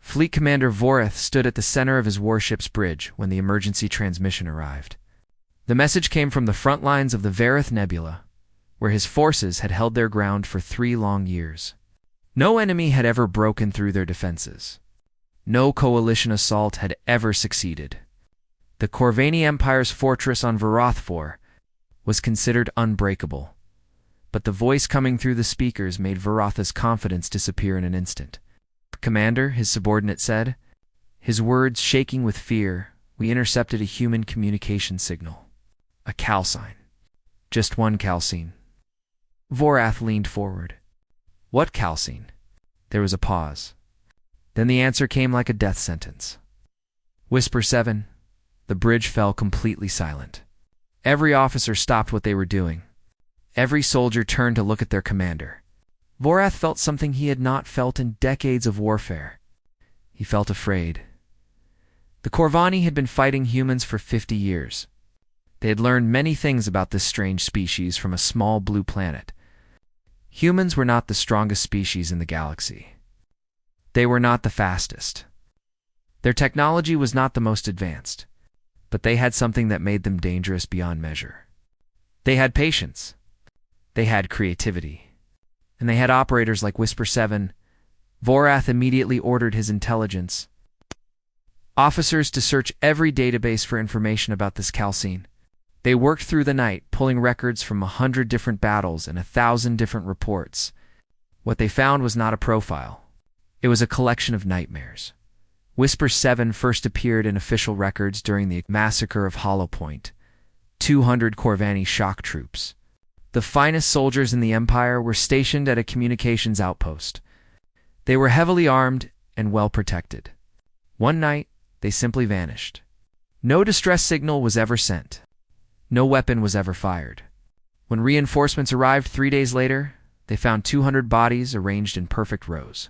Fleet Commander Voreth stood at the center of his warship's bridge when the emergency transmission arrived. The message came from the front lines of the Vareth Nebula, where his forces had held their ground for 3 long years. No enemy had ever broken through their defenses. No coalition assault had ever succeeded. The Corvani Empire's fortress on Varathfor was considered unbreakable, but the voice coming through the speakers made Varatha's confidence disappear in an instant. "Commander," his subordinate said, his words shaking with fear, "we intercepted a human communication signal. A Callsign. Just one Callsign." Vorath leaned forward. "What Callsign?" There was a pause. Then the answer came like a death sentence. "Whisper 7. The bridge fell completely silent. Every officer stopped what they were doing. Every soldier turned to look at their commander. Vorath felt something he had not felt in decades of warfare. He felt afraid. The Corvani had been fighting humans for 50 years. They had learned many things about this strange species from a small blue planet. Humans were not the strongest species in the galaxy. They were not the fastest. Their technology was not the most advanced, but they had something that made them dangerous beyond measure. They had patience. They had creativity. And they had operators like Whisper 7. Vorath immediately ordered his intelligence officers to search every database for information about this Callsign. They worked through the night, pulling records from 100 different battles and 1,000 different reports. What they found was not a profile. It was a collection of nightmares. Whisper 7 first appeared in official records during the massacre of Hollow Point. 200 Corvani shock troops. The finest soldiers in the Empire were stationed at a communications outpost. They were heavily armed and well protected. One night, they simply vanished. No distress signal was ever sent. No weapon was ever fired. When reinforcements arrived 3 days later, they found 200 bodies arranged in perfect rows.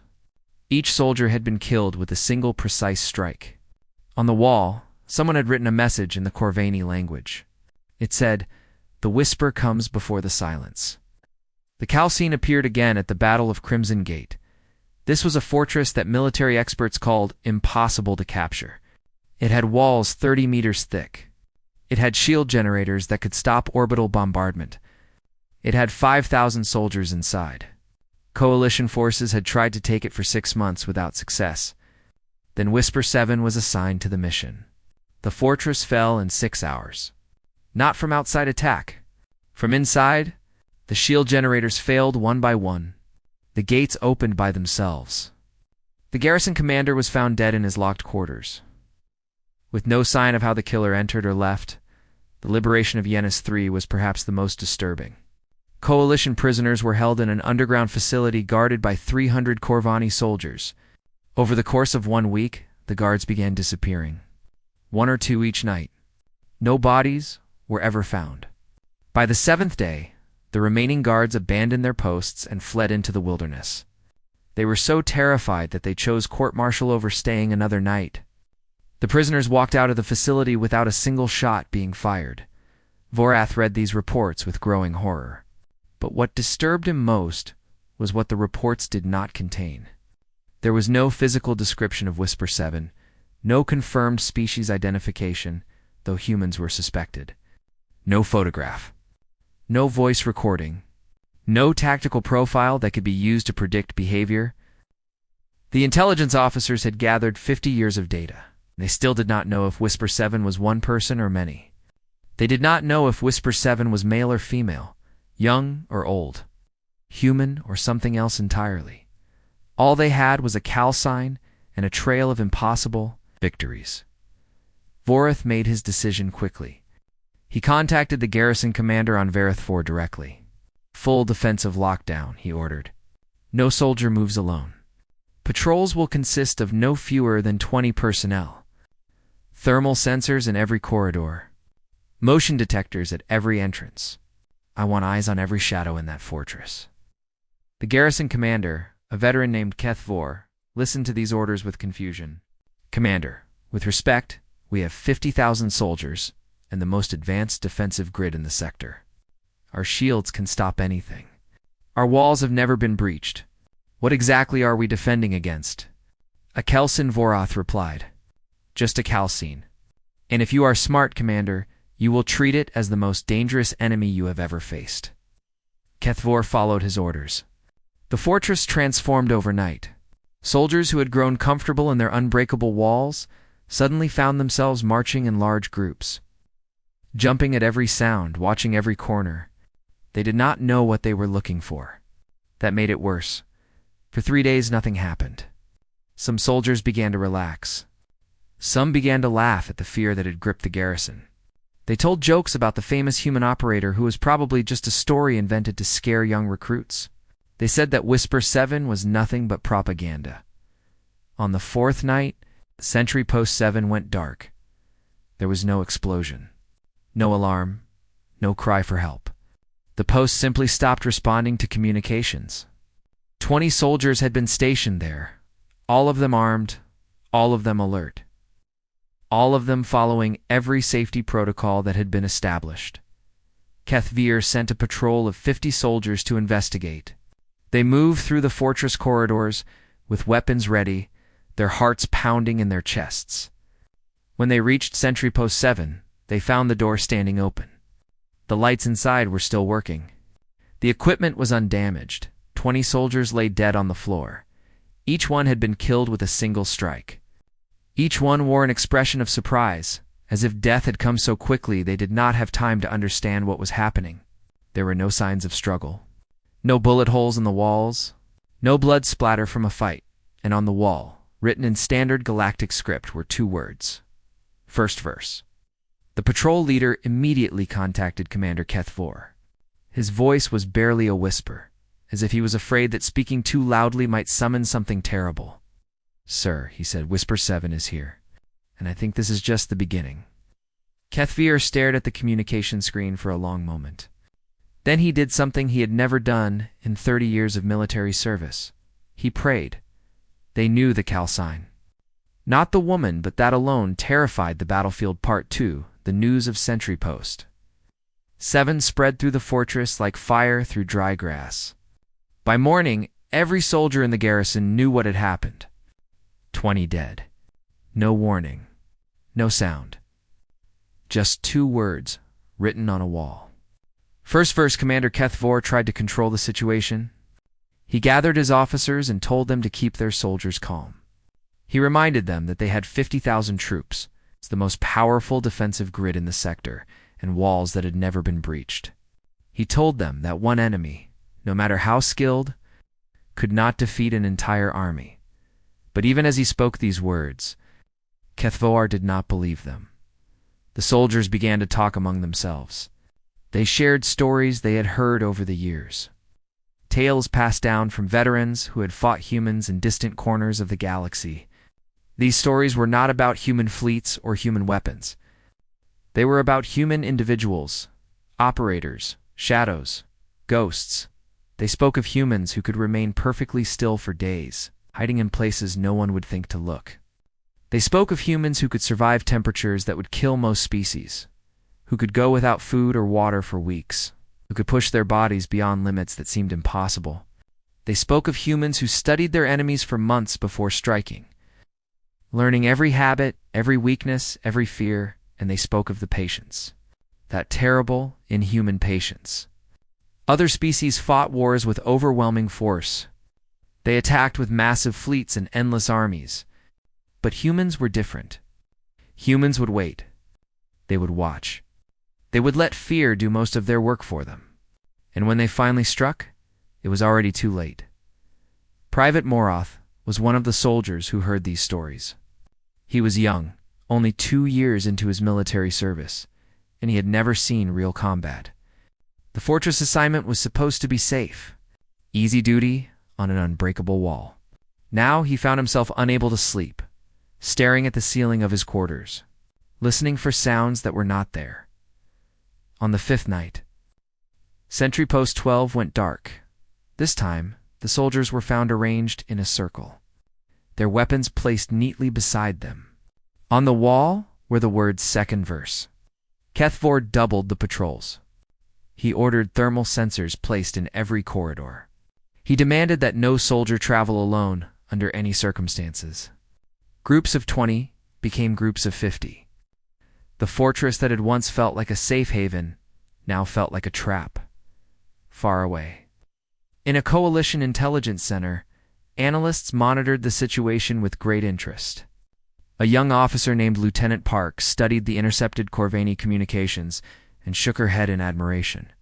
Each soldier had been killed with a single precise strike. On the wall, someone had written a message in the Corvani language. It said, "The whisper comes before the silence." The Callsign appeared again at the Battle of Crimson Gate. This was a fortress that military experts called impossible to capture. It had walls 30 meters thick. It had shield generators that could stop orbital bombardment. It had 5,000 soldiers inside. Coalition forces had tried to take it for 6 months without success. Then Whisper 7 was assigned to the mission. The fortress fell in 6 hours. Not from outside attack. From inside, the shield generators failed one by one. The gates opened by themselves. The garrison commander was found dead in his locked quarters. With no sign of how the killer entered or left, the liberation of Yenis III was perhaps the most disturbing. Coalition prisoners were held in an underground facility guarded by 300 Corvani soldiers. Over the course of 1 week, the guards began disappearing. 1 or 2 each night. No bodies were ever found. By the 7th day, the remaining guards abandoned their posts and fled into the wilderness. They were so terrified that they chose court-martial over staying another night. The prisoners walked out of the facility without a single shot being fired. Vorath read these reports with growing horror. But what disturbed him most was what the reports did not contain. There was no physical description of Whisper 7, no confirmed species identification, though humans were suspected. No photograph. No voice recording. No tactical profile that could be used to predict behavior. The intelligence officers had gathered 50 years of data. They still did not know if Whisper 7 was one person or many. They did not know if Whisper 7 was male or female, young or old, human or something else entirely. All they had was a Callsign and a trail of impossible victories. Voreth made his decision quickly. He contacted the garrison commander on Varathfor directly. "Full defensive lockdown," he ordered. "No soldier moves alone. Patrols will consist of no fewer than 20 personnel. Thermal sensors in every corridor. Motion detectors at every entrance. I want eyes on every shadow in that fortress." The garrison commander, a veteran named Keth Vor, listened to these orders with confusion. "Commander, with respect, we have 50,000 soldiers and the most advanced defensive grid in the sector. Our shields can stop anything. Our walls have never been breached. What exactly are we defending against?" A Kelsin Voroth replied. Just a Callsign. And if you are smart, Commander, you will treat it as the most dangerous enemy you have ever faced. Kethvor followed his orders. The fortress transformed overnight. Soldiers who had grown comfortable in their unbreakable walls suddenly found themselves marching in large groups. Jumping at every sound, watching every corner. They did not know what they were looking for. That made it worse. For 3 days nothing happened. Some soldiers began to relax. Some began to laugh at the fear that had gripped the garrison. They told jokes about the famous human operator who was probably just a story invented to scare young recruits. They said that Whisper 7 was nothing but propaganda. On the 4th night, Sentry Post 7 went dark. There was no explosion. No alarm. No cry for help. The post simply stopped responding to communications. 20 soldiers had been stationed there, all of them armed, all of them alert. All of them following every safety protocol that had been established. Kethvir sent a patrol of 50 soldiers to investigate. They moved through the fortress corridors with weapons ready, their hearts pounding in their chests. When they reached Sentry Post 7, they found the door standing open. The lights inside were still working. The equipment was undamaged. 20 soldiers lay dead on the floor. Each one had been killed with a single strike. Each one wore an expression of surprise, as if death had come so quickly they did not have time to understand what was happening. There were no signs of struggle. No bullet holes in the walls. No blood splatter from a fight. And on the wall, written in standard galactic script, were 2 words. First verse. The patrol leader immediately contacted Commander Kethvor. His voice was barely a whisper, as if he was afraid that speaking too loudly might summon something terrible. Sir, he said, Whisper 7 is here, and I think this is just the beginning. Kethvir stared at the communication screen for a long moment. Then he did something he had never done in 30 years of military service. He prayed. They knew the Callsign. Not the woman, but that alone terrified the battlefield. Part 2, the news of Sentry Post 7 spread through the fortress like fire through dry grass. By morning, every soldier in the garrison knew what had happened. 20 dead. No warning. No sound. Just 2 words written on a wall. First verse. Commander Kethvor tried to control the situation. He gathered his officers and told them to keep their soldiers calm. He reminded them that they had 50,000 troops. It's the most powerful defensive grid in the sector, and walls that had never been breached. He told them that one enemy, no matter how skilled, could not defeat an entire army. But even as he spoke these words, Kethvor did not believe them. The soldiers began to talk among themselves. They shared stories they had heard over the years. Tales passed down from veterans who had fought humans in distant corners of the galaxy. These stories were not about human fleets or human weapons. They were about human individuals, operators, shadows, ghosts. They spoke of humans who could remain perfectly still for days, hiding in places no one would think to look. They spoke of humans who could survive temperatures that would kill most species, who could go without food or water for weeks, who could push their bodies beyond limits that seemed impossible. They spoke of humans who studied their enemies for months before striking, learning every habit, every weakness, every fear, and they spoke of the patience. That terrible, inhuman patience. Other species fought wars with overwhelming force. They attacked with massive fleets and endless armies. But humans were different. Humans would wait. They would watch. They would let fear do most of their work for them. And when they finally struck, it was already too late. Private Moroth was one of the soldiers who heard these stories. He was young, only 2 years into his military service, and he had never seen real combat. The fortress assignment was supposed to be safe, easy duty on an unbreakable wall. Now he found himself unable to sleep, staring at the ceiling of his quarters, listening for sounds that were not there. On the 5th night, Sentry Post 12 went dark. This time, the soldiers were found arranged in a circle, their weapons placed neatly beside them. On the wall were the words second verse. Kethvor doubled the patrols. He ordered thermal sensors placed in every corridor. He demanded that no soldier travel alone under any circumstances. Groups of 20 became groups of 50. The fortress that had once felt like a safe haven now felt like a trap, far away. In a coalition intelligence center, analysts monitored the situation with great interest. A young officer named Lieutenant Park studied the intercepted Corvani communications and shook her head in admiration.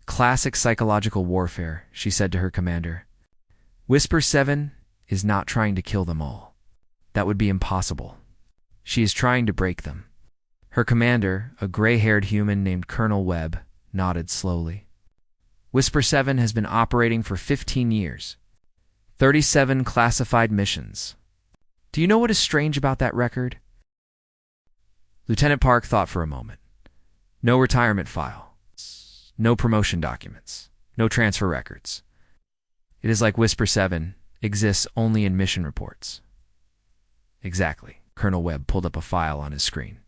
"Classic psychological warfare," she said to her commander. "Whisper 7 is not trying to kill them all. That would be impossible. She is trying to break them." Her commander, a gray-haired human named Colonel Webb, nodded slowly. "Whisper 7 has been operating for 15 years. 37 classified missions. Do you know what is strange about that record?" Lieutenant Park thought for a moment. "No retirement file. No promotion documents. No transfer records. It is like Whisper 7 exists only in mission reports." "Exactly." Colonel Webb pulled up a file on his screen.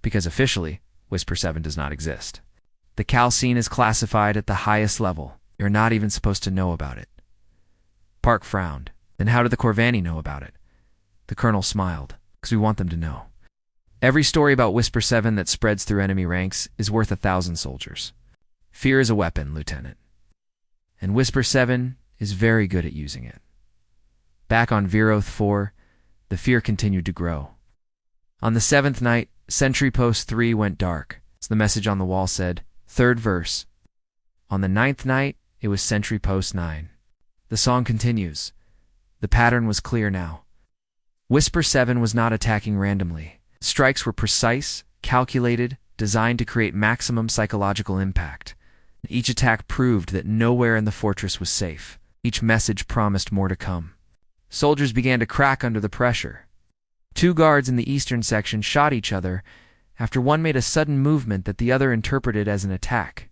"Because officially, Whisper 7 does not exist. The Callsign is classified at the highest level. You're not even supposed to know about it." Park frowned. "Then how did the Corvani know about it?" The colonel smiled. "Because we want them to know. Every story about Whisper 7 that spreads through enemy ranks is worth 1,000 soldiers. Fear is a weapon, Lieutenant. And Whisper 7 is very good at using it." Back on Veroth 4, the fear continued to grow. On the 7th night, Sentry Post 3 went dark. As the message on the wall said, "Third verse." On the 9th night, it was Sentry Post 9. The song continues. The pattern was clear now. Whisper 7 was not attacking randomly. Strikes were precise, calculated, designed to create maximum psychological impact. Each attack proved that nowhere in the fortress was safe. Each message promised more to come. Soldiers began to crack under the pressure. 2 guards in the eastern section shot each other after one made a sudden movement that the other interpreted as an attack.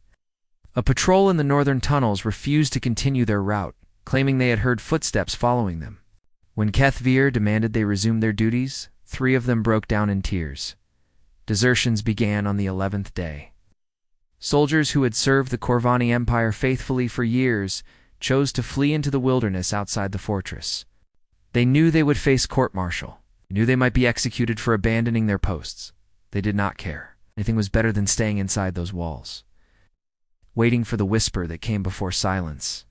A patrol in the northern tunnels refused to continue their route, claiming they had heard footsteps following them. When Kethvir demanded they resume their duties, 3 of them broke down in tears. Desertions began on the 11th day. Soldiers who had served the Corvani Empire faithfully for years chose to flee into the wilderness outside the fortress. They knew they would face court-martial, knew they might be executed for abandoning their posts. They did not care. Anything was better than staying inside those walls, waiting for the whisper that came before silence.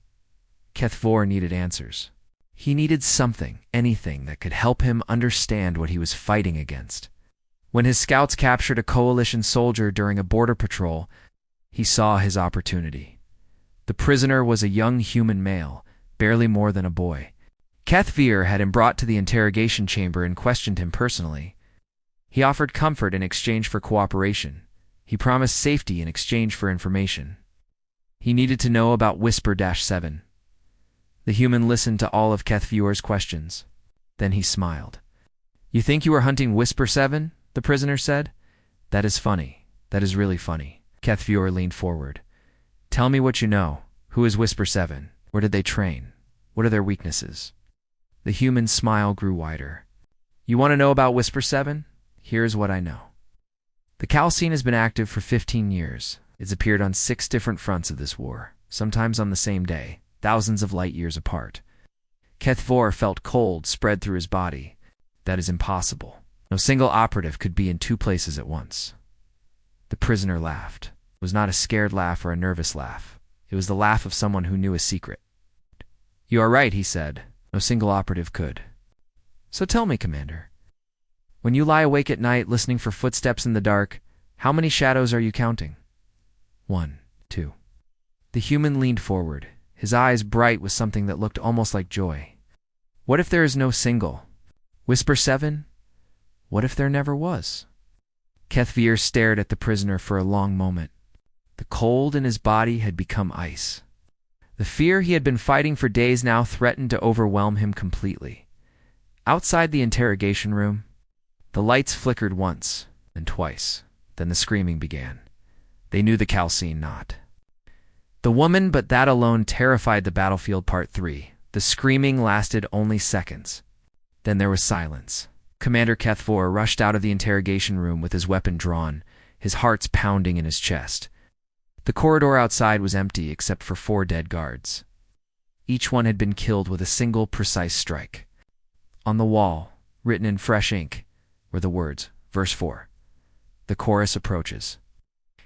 Kethvor needed answers. He needed something, anything, that could help him understand what he was fighting against. When his scouts captured a coalition soldier during a border patrol, he saw his opportunity. The prisoner was a young human male, barely more than a boy. Kethvir had him brought to the interrogation chamber and questioned him personally. He offered comfort in exchange for cooperation. He promised safety in exchange for information. He needed to know about Whisper-7. The human listened to all of Kethvir's questions. Then he smiled. "You think you are hunting Whisper 7? The prisoner said. "That is funny. That is really funny." Kethvir leaned forward. "Tell me what you know. Who is Whisper 7? Where did they train? What are their weaknesses?" The human's smile grew wider. "You want to know about Whisper 7? Here's what I know. The Callsign has been active for 15 years. It's appeared on 6 different fronts of this war, sometimes on the same day, thousands of light years apart." Kethvor felt cold spread through his body. "That is impossible. No single operative could be in 2 places at once." The prisoner laughed. It was not a scared laugh or a nervous laugh. It was the laugh of someone who knew a secret. "You are right," he said. "No single operative could. So tell me, Commander, when you lie awake at night listening for footsteps in the dark, how many shadows are you counting?" 1, 2. The human leaned forward, his eyes bright with something that looked almost like joy. "What if there is no single? Whisper 7? What if there never was?" Kethvir stared at the prisoner for a long moment. The cold in his body had become ice. The fear he had been fighting for days now threatened to overwhelm him completely. Outside the interrogation room, the lights flickered once, then twice. Then the screaming began. They knew the Callsign not. The woman, but that alone terrified the battlefield. Part 3. The screaming lasted only seconds. Then there was silence. Commander Kethvor rushed out of the interrogation room with his weapon drawn, his heart pounding in his chest. The corridor outside was empty except for 4 dead guards. Each one had been killed with a single precise strike. On the wall, written in fresh ink, were the words, Verse 4. The chorus approaches.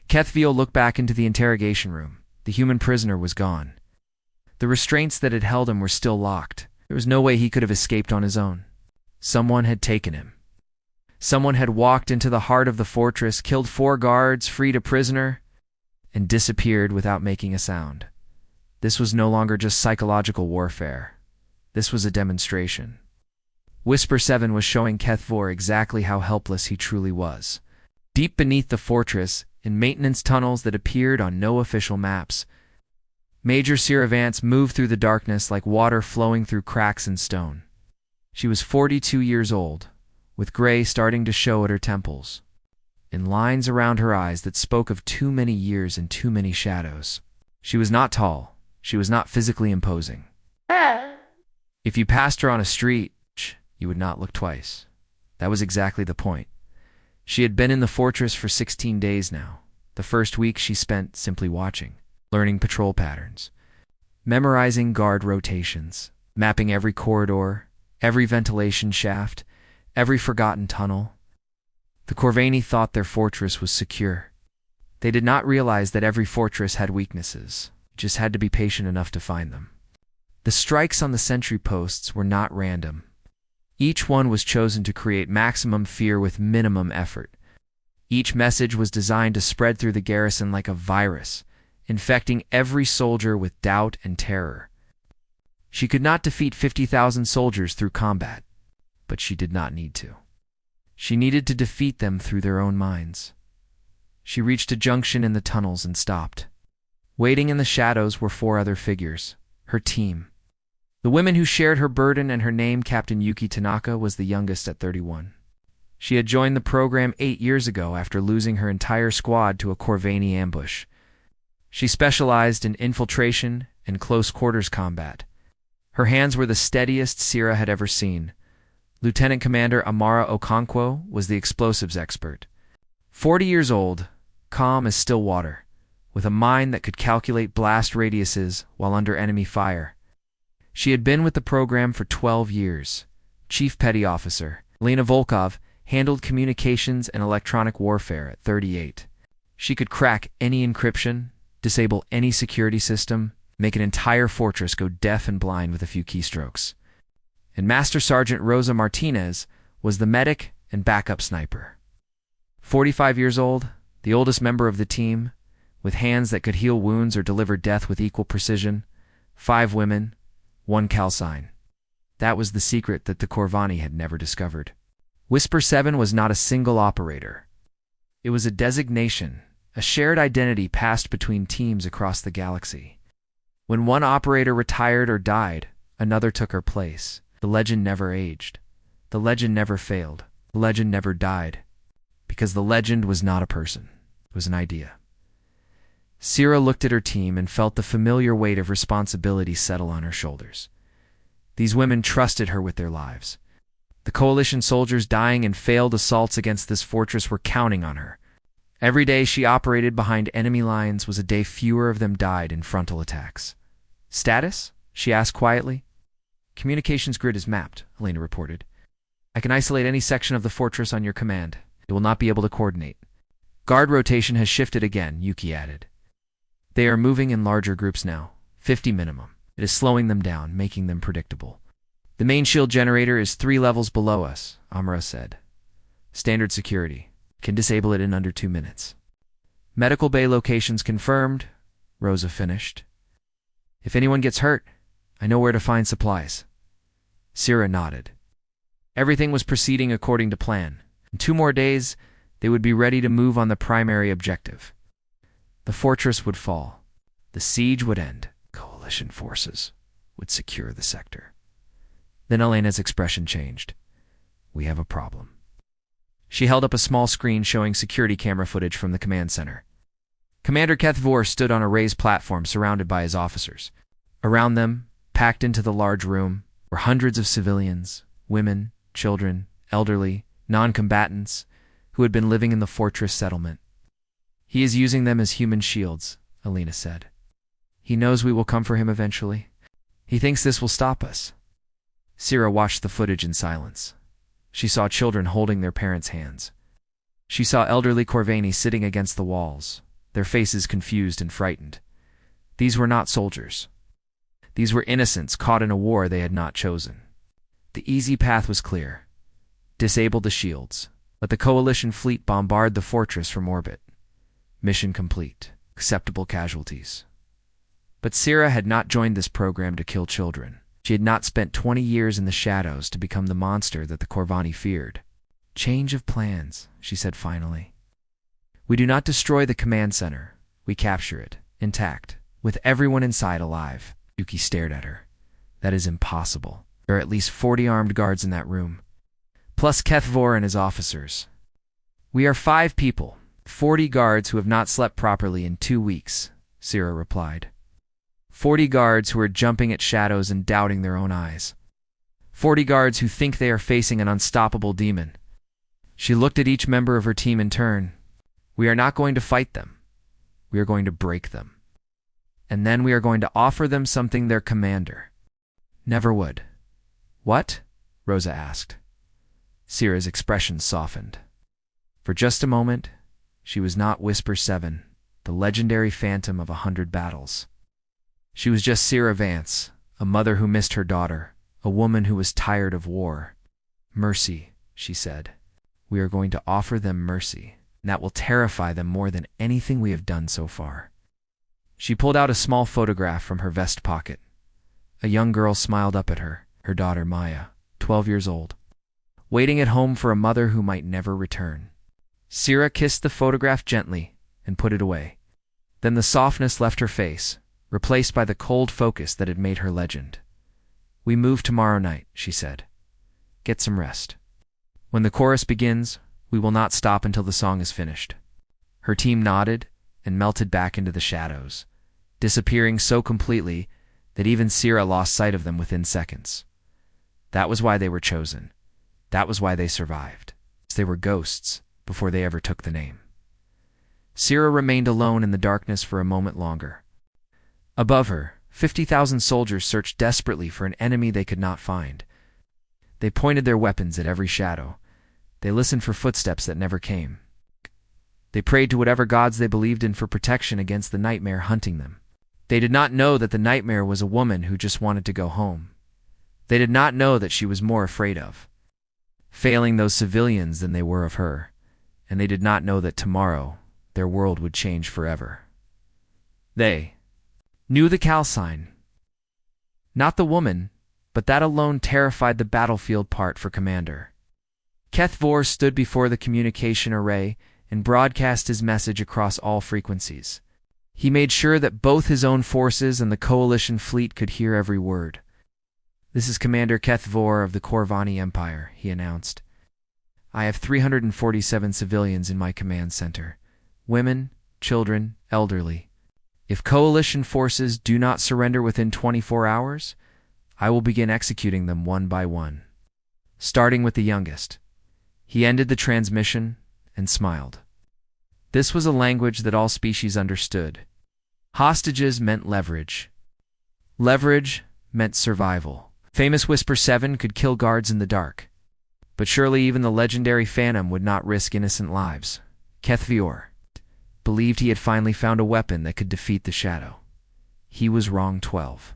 Kethville looked back into the interrogation room. The human prisoner was gone. The restraints that had held him were still locked. There was no way he could have escaped on his own. Someone had taken him. Someone had walked into the heart of the fortress, killed 4 guards, freed a prisoner, and disappeared without making a sound. This was no longer just psychological warfare. This was a demonstration. Whisper 7 was showing Kethvor exactly how helpless he truly was. Deep beneath the fortress, in maintenance tunnels that appeared on no official maps, Major Siravance moved through the darkness like water flowing through cracks in stone. She was 42 years old, with gray starting to show at her temples, and lines around her eyes that spoke of too many years and too many shadows. She was not tall. She was not physically imposing. If you passed her on a street, you would not look twice. That was exactly the point. She had been in the fortress for 16 days now. The first week she spent simply watching, learning patrol patterns, memorizing guard rotations, mapping every corridor, every ventilation shaft, every forgotten tunnel. The Corvani thought their fortress was secure. They did not realize that every fortress had weaknesses. You just had to be patient enough to find them. The strikes on the sentry posts were not random. Each one was chosen to create maximum fear with minimum effort. Each message was designed to spread through the garrison like a virus, infecting every soldier with doubt and terror. She could not defeat 50,000 soldiers through combat, but she did not need to. She needed to defeat them through their own minds. She reached a junction in the tunnels and stopped. Waiting in the shadows were 4 other figures, her team. The women who shared her burden and her name, Captain Yuki Tanaka, was the youngest at 31. She had joined the program 8 years ago after losing her entire squad to a Corvani ambush. She specialized in infiltration and close-quarters combat. Her hands were the steadiest Sierra had ever seen. Lieutenant Commander Amara Okonkwo was the explosives expert. 40 years old, calm as still water, with a mind that could calculate blast radiuses while under enemy fire. She had been with the program for 12 years. Chief Petty Officer Lena Volkov handled communications and electronic warfare at 38. She could crack any encryption, disable any security system, make an entire fortress go deaf and blind with a few keystrokes. And Master Sergeant Rosa Martinez was the medic and backup sniper. 45 years old, the oldest member of the team, with hands that could heal wounds or deliver death with equal precision. 5 women, 1 Callsign. That was the secret that the Corvani had never discovered. Whisper 7 was not a single operator. It was a designation, a shared identity passed between teams across the galaxy. When one operator retired or died, another took her place. The legend never aged. The legend never failed. The legend never died. Because the legend was not a person. It was an idea. Sierra looked at her team and felt the familiar weight of responsibility settle on her shoulders. These women trusted her with their lives. The coalition soldiers dying in failed assaults against this fortress were counting on her. Every day she operated behind enemy lines was a day fewer of them died in frontal attacks. Status? She asked quietly. Communications grid is mapped, Elena reported. I can isolate any section of the fortress on your command. It will not be able to coordinate. Guard rotation has shifted again, Yuki added. They are moving in larger groups now, 50 minimum. It is slowing them down, making them predictable. The main shield generator is 3 levels below us, Amara said. Standard security. Can disable it in under 2 minutes. Medical bay locations confirmed, Rosa finished. If anyone gets hurt, I know where to find supplies. Sierra nodded. Everything was proceeding according to plan. In 2 more days, they would be ready to move on the primary objective. The fortress would fall. The siege would end. Coalition forces would secure the sector. Then Elena's expression changed. We have a problem. She held up a small screen showing security camera footage from the command center. Commander Kethvor stood on a raised platform surrounded by his officers. Around them, packed into the large room, were hundreds of civilians, women, children, elderly, non-combatants, who had been living in the fortress settlement. He is using them as human shields, Alina said. He knows we will come for him eventually. He thinks this will stop us. Sierra watched the footage in silence. She saw children holding their parents' hands. She saw elderly Corvani sitting against the walls, their faces confused and frightened. These were not soldiers. These were innocents caught in a war they had not chosen. The easy path was clear. Disable the shields. Let the Coalition fleet bombard the fortress from orbit. Mission complete. Acceptable casualties. But Sira had not joined this program to kill children. She had not spent 20 years in the shadows to become the monster that the Corvani feared. Change of plans, she said finally. We do not destroy the command center. We capture it, intact, with everyone inside alive. Yuki stared at her. That is impossible. There are at least 40 armed guards in that room, plus Kethvor and his officers. We are 5 people, 40 guards who have not slept properly in 2 weeks, Sira replied. 40 guards who are jumping at shadows and doubting their own eyes. 40 guards who think they are facing an unstoppable demon. She looked at each member of her team in turn. We are not going to fight them. We are going to break them. And then we are going to offer them something their commander never would. What? Rosa asked. Sira's expression softened. For just a moment, she was not Whisper 7, the legendary phantom of 100 battles. She was just Sira Vance, a mother who missed her daughter, a woman who was tired of war. Mercy, she said. We are going to offer them mercy, and that will terrify them more than anything we have done so far. She pulled out a small photograph from her vest pocket. A young girl smiled up at her daughter Maya, 12 years old, waiting at home for a mother who might never return. Sira kissed the photograph gently and put it away. Then the softness left her face, replaced by the cold focus that had made her legend. We move tomorrow night, she said. Get some rest. When the chorus begins, we will not stop until the song is finished. Her team nodded and melted back into the shadows, disappearing so completely that even Sira lost sight of them within seconds. That was why they were chosen. That was why they survived. They were ghosts before they ever took the name. Sira remained alone in the darkness for a moment longer. Above her, 50,000 soldiers searched desperately for an enemy they could not find. They pointed their weapons at every shadow. They listened for footsteps that never came. They prayed to whatever gods they believed in for protection against the nightmare hunting them. They did not know that the nightmare was a woman who just wanted to go home. They did not know that she was more afraid of failing those civilians than they were of her, and they did not know that tomorrow their world would change forever. They knew the Callsign. Not the woman, but that alone terrified the battlefield part for Commander. Kethvor stood before the communication array and broadcast his message across all frequencies. He made sure that both his own forces and the Coalition fleet could hear every word. This is Commander Kethvor of the Corvani Empire, he announced. I have 347 civilians in my command center. Women, children, elderly. If Coalition forces do not surrender within 24 hours, I will begin executing them one by one. Starting with the youngest. He ended the transmission and smiled. This was a language that all species understood. Hostages meant leverage. Leverage meant survival. Famous Whisper 7 could kill guards in the dark. But surely even the legendary Phantom would not risk innocent lives. Kethvor believed he had finally found a weapon that could defeat the Shadow. He was wrong 12.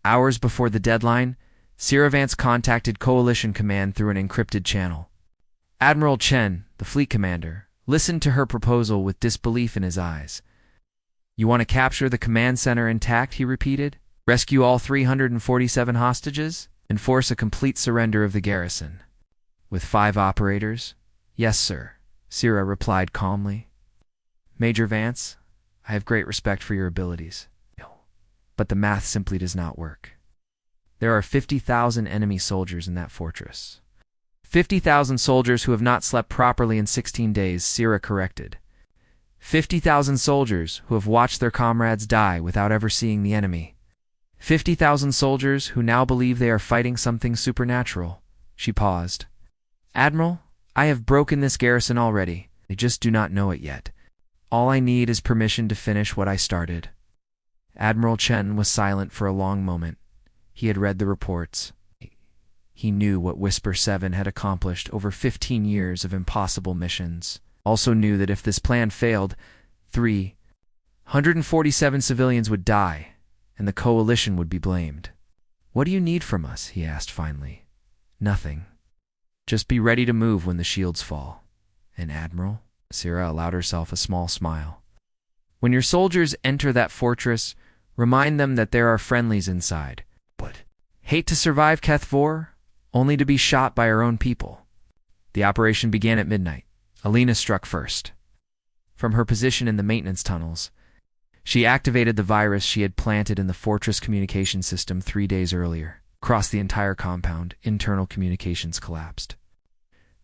Hours before the deadline, Sira Vance contacted Coalition Command through an encrypted channel. Admiral Chen, the fleet commander, listened to her proposal with disbelief in his eyes. You want to capture the command center intact, he repeated? Rescue all 347 hostages? And force a complete surrender of the garrison? With 5 operators? Yes, sir, Sira replied calmly. Major Vance, I have great respect for your abilities. But the math simply does not work. There are 50,000 enemy soldiers in that fortress. 50,000 soldiers who have not slept properly in 16 days, Sira corrected. 50,000 soldiers who have watched their comrades die without ever seeing the enemy. 50,000 soldiers who now believe they are fighting something supernatural. She paused. Admiral, I have broken this garrison already. They just do not know it yet. All I need is permission to finish what I started. Admiral Chen was silent for a long moment. He had read the reports. He knew what Whisper 7 had accomplished over 15 years of impossible missions. Also knew that if this plan failed, 347 civilians would die, and the coalition would be blamed. "What do you need from us?" he asked finally. "Nothing. Just be ready to move when the shields fall." "And Admiral?" Sierra allowed herself a small smile. "When your soldiers enter that fortress, remind them that there are friendlies inside. But hate to survive Kethvor, only to be shot by our own people." The operation began at midnight. Alina struck first. From her position in the maintenance tunnels, she activated the virus she had planted in the fortress communication system 3 days earlier. Across the entire compound, internal communications collapsed.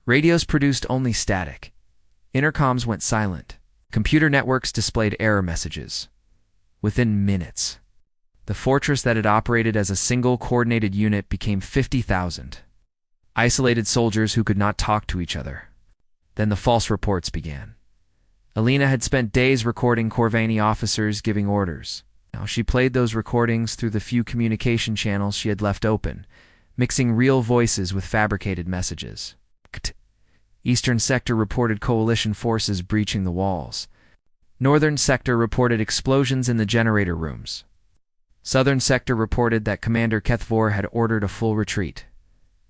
Radios produced only static. Intercoms went silent. Computer networks displayed error messages. Within minutes, the fortress that had operated as a single coordinated unit became 50,000. Isolated soldiers who could not talk to each other. Then the false reports began. Alina had spent days recording Corvani officers giving orders. Now she played those recordings through the few communication channels she had left open, mixing real voices with fabricated messages. Eastern Sector reported coalition forces breaching the walls. Northern Sector reported explosions in the generator rooms. Southern Sector reported that Commander Kethvor had ordered a full retreat.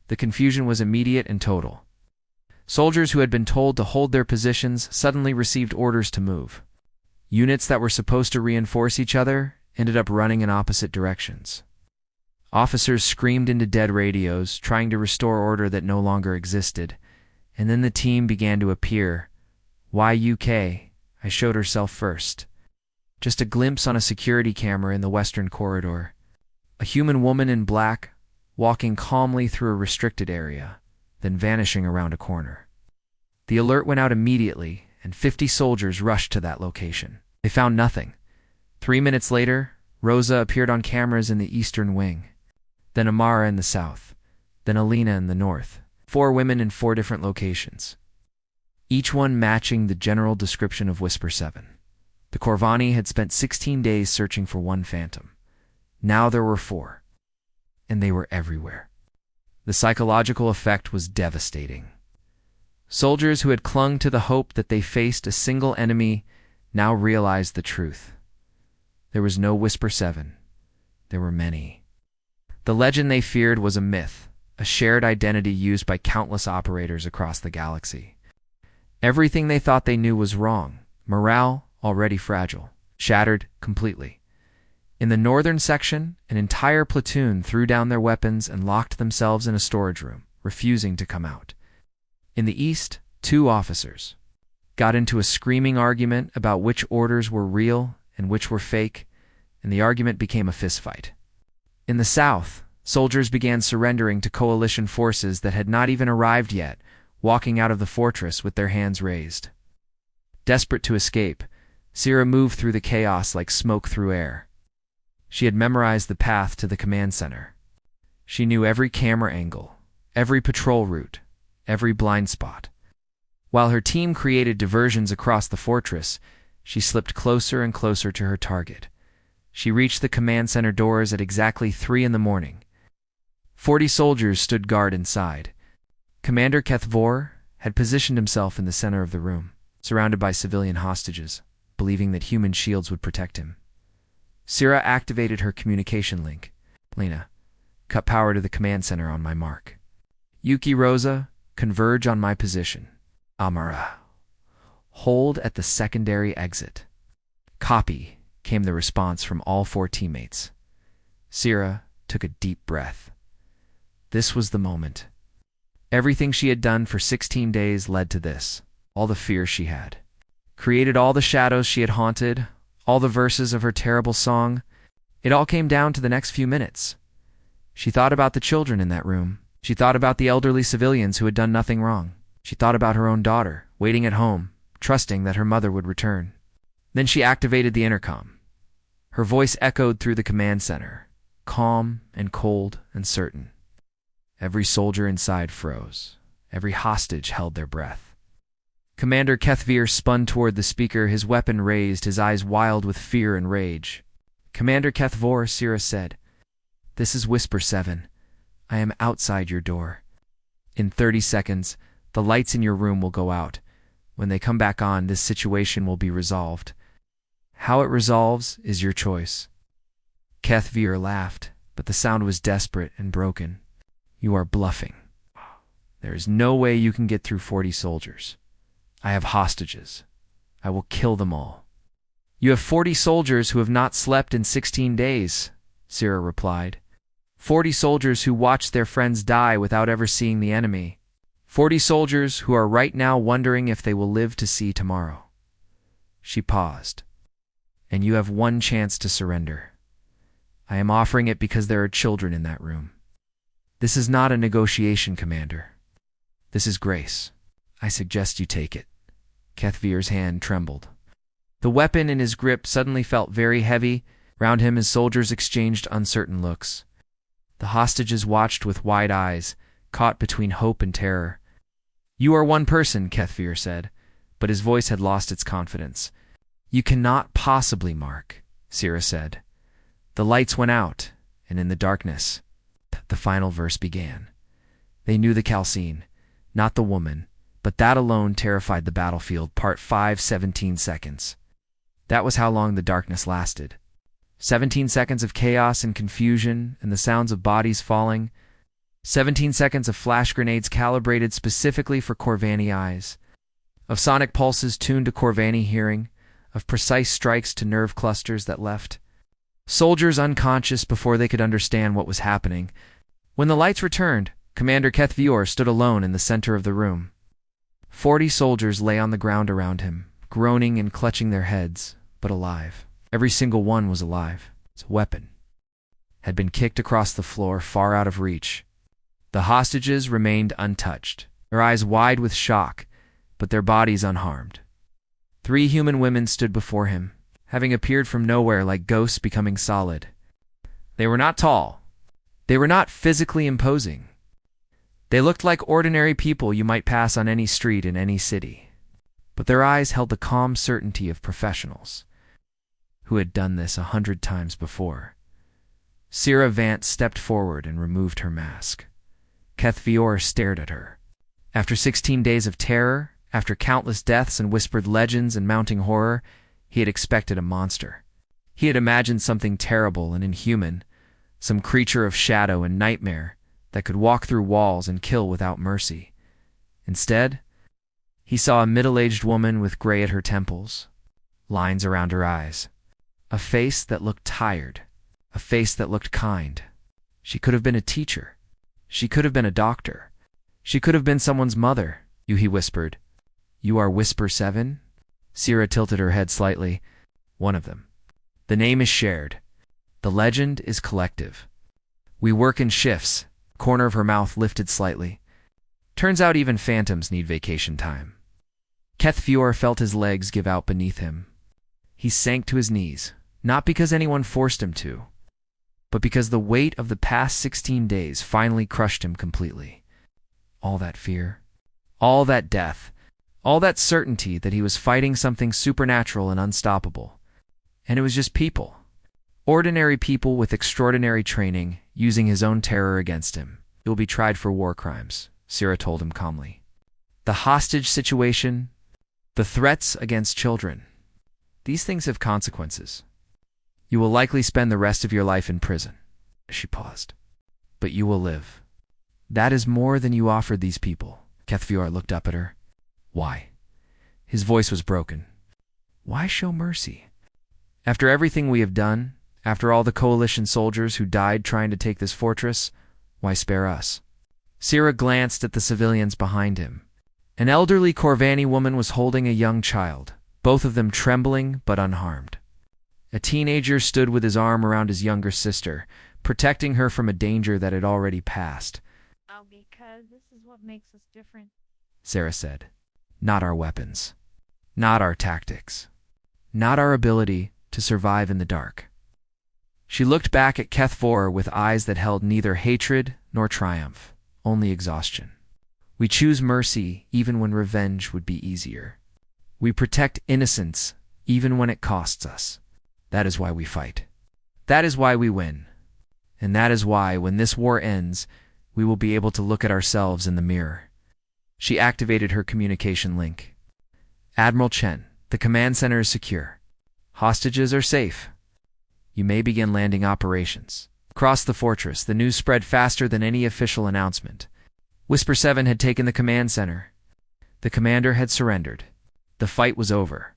The confusion was immediate and total. Soldiers who had been told to hold their positions suddenly received orders to move. Units that were supposed to reinforce each other ended up running in opposite directions. Officers screamed into dead radios, trying to restore order that no longer existed, and then the team began to appear. YUK, I showed herself first. Just a glimpse on a security camera in the western corridor. A human woman in black, walking calmly through a restricted area, then vanishing around a corner. The alert went out immediately, and 50 soldiers rushed to that location. They found nothing. 3 minutes later, Rosa appeared on cameras in the eastern wing, then Amara in the south, then Alina in the north. 4 women in 4 different locations, each one matching the general description of Whisper 7. The Corvani had spent 16 days searching for one phantom. Now there were 4, and they were everywhere. The psychological effect was devastating. Soldiers who had clung to the hope that they faced a single enemy now realized the truth. There was no Whisper 7. There were many. The legend they feared was a myth, a shared identity used by countless operators across the galaxy. Everything they thought they knew was wrong. Morale, already fragile, shattered completely. In the northern section, an entire platoon threw down their weapons and locked themselves in a storage room, refusing to come out. In the east, 2 officers got into a screaming argument about which orders were real and which were fake, and the argument became a fistfight. In the south, soldiers began surrendering to coalition forces that had not even arrived yet, walking out of the fortress with their hands raised. Desperate to escape, Sierra moved through the chaos like smoke through air. She had memorized the path to the command center. She knew every camera angle, every patrol route, every blind spot. While her team created diversions across the fortress, she slipped closer and closer to her target. She reached the command center doors at exactly 3 a.m. 40 soldiers stood guard inside. Commander Kethvor had positioned himself in the center of the room, surrounded by civilian hostages, believing that human shields would protect him. Sierra activated her communication link. "Lena, cut power to the command center on my mark. Yuki, Rosa, converge on my position. Amara, hold at the secondary exit." "Copy," came the response from all 4 teammates. Sierra took a deep breath. This was the moment. Everything she had done for 16 days led to this. All the fear she had created, all the shadows she had haunted, all the verses of her terrible song. It all came down to the next few minutes. She thought about the children in that room. She thought about the elderly civilians who had done nothing wrong. She thought about her own daughter, waiting at home, trusting that her mother would return. Then she activated the intercom. Her voice echoed through the command center, calm and cold and certain. Every soldier inside froze. Every hostage held their breath. Commander Kethvir spun toward the speaker, his weapon raised, his eyes wild with fear and rage. "Commander Kethvor," Sierra said, "this is Whisper 7. I am outside your door. In 30 seconds, the lights in your room will go out. When they come back on, this situation will be resolved. How it resolves is your choice." Kethvir laughed, but the sound was desperate and broken. "You are bluffing. There is no way you can get through 40 soldiers. I have hostages. I will kill them all." "You have 40 soldiers who have not slept in 16 days, Sira replied. 40 soldiers who watched their friends die without ever seeing the enemy. 40 soldiers who are right now wondering if they will live to see tomorrow." She paused. "And you have one chance to surrender. I am offering it because there are children in that room. This is not a negotiation, Commander. This is grace. I suggest you take it." Kethvir's hand trembled. The weapon in his grip suddenly felt very heavy. Round him, his soldiers exchanged uncertain looks. The hostages watched with wide eyes, caught between hope and terror. "You are one person," Kethvir said, but his voice had lost its confidence. "You cannot possibly, Mark," Sira said. The lights went out, and in the darkness, the final verse began. They knew the Callsign, not the woman, but that alone terrified the battlefield. Part 5, 17 seconds. That was how long the darkness lasted. 17 seconds of chaos and confusion and the sounds of bodies falling. 17 seconds of flash grenades calibrated specifically for Corvani eyes. Of sonic pulses tuned to Corvani hearing. Of precise strikes to nerve clusters that left soldiers unconscious before they could understand what was happening. When the lights returned, Commander Kethvir stood alone in the center of the room. 40 soldiers lay on the ground around him, groaning and clutching their heads, but alive. Every single one was alive. His weapon had been kicked across the floor, far out of reach. The hostages remained untouched, their eyes wide with shock, but their bodies unharmed. 3 human women stood before him, having appeared from nowhere like ghosts becoming solid. They were not tall. They were not physically imposing. They looked like ordinary people you might pass on any street in any city. But their eyes held the calm certainty of professionals who had done this 100 times before. Sira Vance stepped forward and removed her mask. Kethvir stared at her. After 16 days of terror, after countless deaths and whispered legends and mounting horror, he had expected a monster. He had imagined something terrible and inhuman, some creature of shadow and nightmare that could walk through walls and kill without mercy. Instead, he saw a middle-aged woman with gray at her temples, lines around her eyes, a face that looked tired, a face that looked kind. She could have been a teacher. She could have been a doctor. She could have been someone's mother. "You," he whispered. "You are Whisper 7? Sira tilted her head slightly. "One of them. The name is shared. The legend is collective. We work in shifts." Corner of her mouth lifted slightly. "Turns out even phantoms need vacation time." Kethvir felt his legs give out beneath him. He sank to his knees, not because anyone forced him to, but because the weight of the past 16 days finally crushed him completely. All that fear, all that death, all that certainty that he was fighting something supernatural and unstoppable. And it was just people. Ordinary people with extraordinary training, using his own terror against him. "He will be tried for war crimes," Sira told him calmly. "The hostage situation, the threats against children, these things have consequences. You will likely spend the rest of your life in prison." She paused. "But you will live. That is more than you offered these people." Kethvir looked up at her. "Why?" His voice was broken. "Why show mercy? After everything we have done, after all the coalition soldiers who died trying to take this fortress, why spare us?" Sira glanced at the civilians behind him. An elderly Corvani woman was holding a young child, both of them trembling but unharmed. A teenager stood with his arm around his younger sister, protecting her from a danger that had already passed. "Oh, because this is what makes us different," Sira said. "Not our weapons. Not our tactics. Not our ability to survive in the dark." She looked back at Kethvir with eyes that held neither hatred nor triumph, only exhaustion. "We choose mercy even when revenge would be easier. We protect innocence even when it costs us. That is why we fight. That is why we win. And that is why, when this war ends, we will be able to look at ourselves in the mirror. She activated her communication link. Admiral Chen, the command center is secure. Hostages are safe. You may begin landing operations. Across the fortress, the news spread faster than any official announcement. Whisper 7 had taken the command center. The commander had surrendered. The fight was over.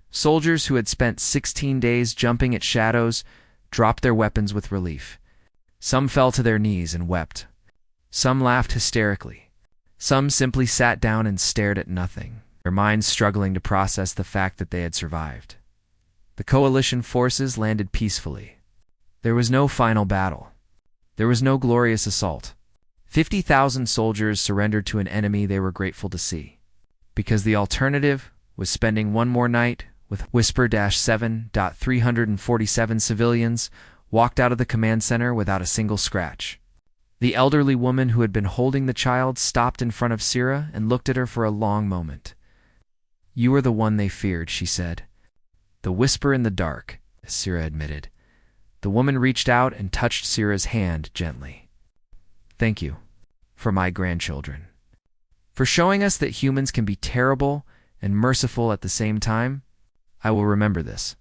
Soldiers who had spent 16 days jumping at shadows dropped their weapons with relief. Some fell to their knees and wept. Some laughed hysterically. Some simply sat down and stared at nothing, their minds struggling to process the fact that they had survived. The coalition forces landed peacefully. There was no final battle. There was no glorious assault. 50,000 soldiers surrendered to an enemy they were grateful to see. Because the alternative was spending one more night with Whisper-7.347 civilians walked out of the command center without a single scratch. The elderly woman who had been holding the child stopped in front of Sira and looked at her for a long moment. "You are the one they feared," she said. "The whisper in the dark," Sira admitted. The woman reached out and touched Sira's hand gently. "Thank you for my grandchildren. For showing us that humans can be terrible and merciful at the same time. I will remember this."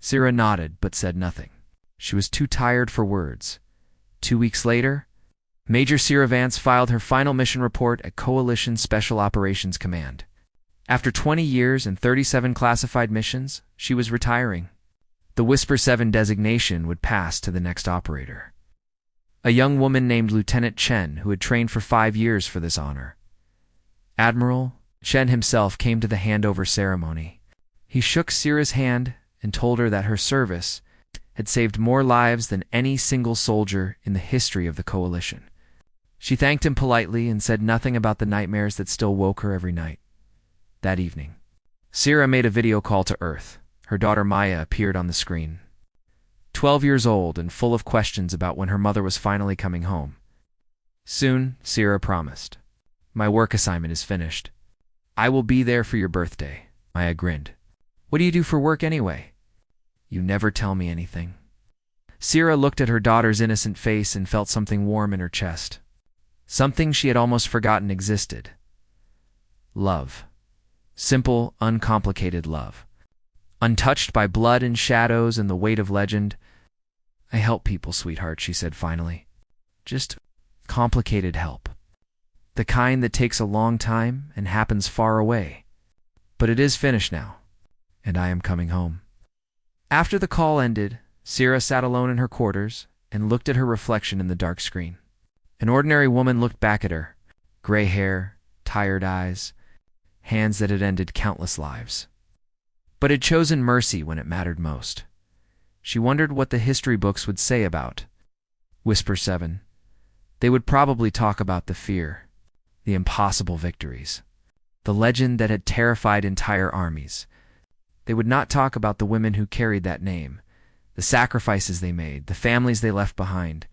Sira nodded but said nothing. She was too tired for words. 2 weeks later, Major Sira Vance filed her final mission report at Coalition Special Operations Command. After 20 years and 37 classified missions, she was retiring. The Whisper 7 designation would pass to the next operator. A young woman named Lieutenant Chen, who had trained for 5 years for this honor. Admiral Chen himself came to the handover ceremony. He shook Sira's hand and told her that her service had saved more lives than any single soldier in the history of the Coalition. She thanked him politely and said nothing about the nightmares that still woke her every night. That evening, Sira made a video call to Earth. Her daughter Maya appeared on the screen. 12 years old and full of questions about when her mother was finally coming home. "Soon," Sira promised. "My work assignment is finished. I will be there for your birthday." Maya grinned. "What do you do for work anyway?" "You never tell me anything." Sira looked at her daughter's innocent face and felt something warm in her chest. Something she had almost forgotten existed. Love. Simple, uncomplicated love. Untouched by blood and shadows and the weight of legend. "I help people, sweetheart," she said finally. "Just complicated help. The kind that takes a long time and happens far away. But it is finished now, and I am coming home." After the call ended, Sira sat alone in her quarters and looked at her reflection in the dark screen. An ordinary woman looked back at her. Gray hair, tired eyes, hands that had ended countless lives. But had chosen mercy when it mattered most. She wondered what the history books would say about Whisper 7. They would probably talk about the fear, the impossible victories, the legend that had terrified entire armies. They would not talk about the women who carried that name, the sacrifices they made, the families they left behind,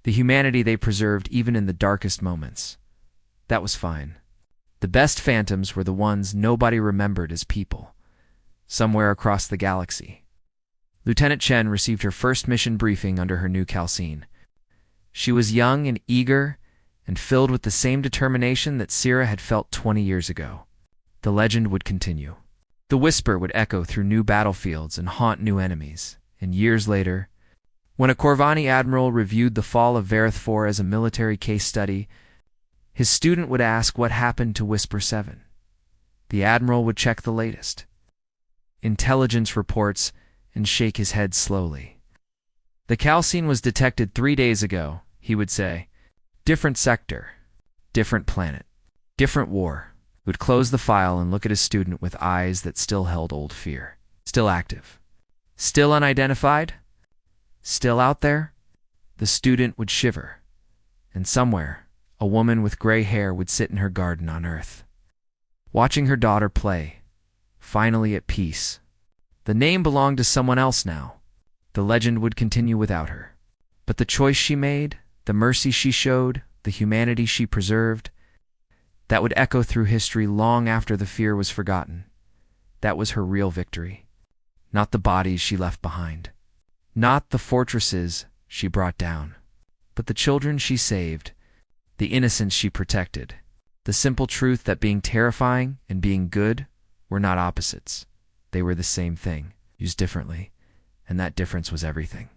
the humanity they preserved even in the darkest moments. That was fine. The best phantoms were the ones nobody remembered as people, somewhere across the galaxy. Lieutenant Chen received her first mission briefing under her new Callsign. She was young and eager and filled with the same determination that Sira had felt 20 years ago. The legend would continue. The whisper would echo through new battlefields and haunt new enemies. And years later, when a Corvani admiral reviewed the fall of Vareth IV as a military case study, his student would ask what happened to Whisper 7. The admiral would check the latest intelligence reports and shake his head slowly. "The Callsign was detected 3 days ago," he would say. "Different sector, different planet, different war." He would close the file and look at his student with eyes that still held old fear. Still active. Still unidentified? Still out there? The student would shiver. And somewhere, a woman with gray hair would sit in her garden on Earth, watching her daughter play, finally at peace. The name belonged to someone else now. The legend would continue without her. But the choice she made, the mercy she showed, the humanity she preserved, that would echo through history long after the fear was forgotten. That was her real victory. Not the bodies she left behind. Not the fortresses she brought down. But the children she saved, the innocence she protected, the simple truth that being terrifying and being good were not opposites. They were the same thing, used differently, and that difference was everything.